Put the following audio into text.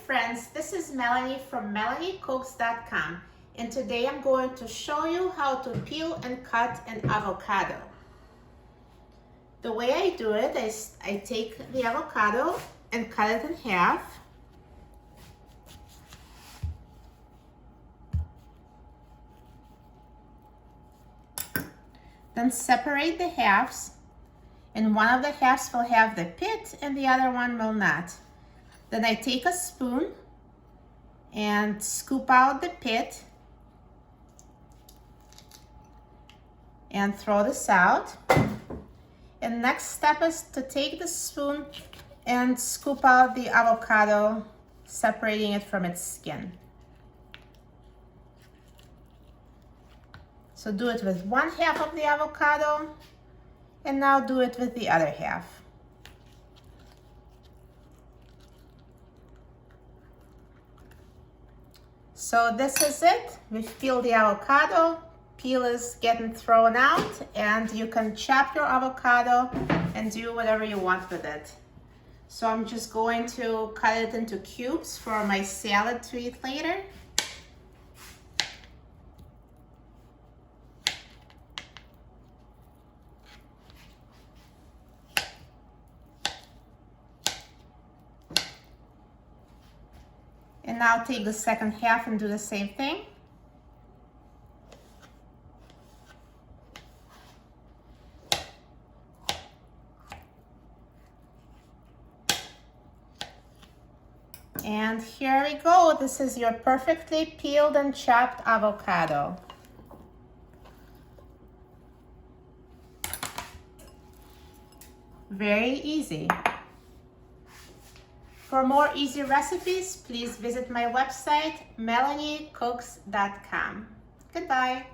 friends, this is Melanie from melaniecooks.com, and today I'm going to show you how to peel and cut an avocado. The way I do it is I take the avocado and cut it in half. Then separate the halves, and one of the halves will have the pit and the other one will not. Then I take a spoon and scoop out the pit and throw this out. And next step is to take the spoon and scoop out the avocado, separating it from its skin. So do it with one half of the avocado, and now do it with the other half. So this is it. We've peeled the avocado. Peel is getting thrown out, and you can chop your avocado and do whatever you want with it. So I'm just going to cut it into cubes for my salad to eat later. And now take the second half and do the same thing. And here we go. This is your perfectly peeled and chopped avocado. Very easy. For more easy recipes, please visit my website, melaniecooks.com. Goodbye.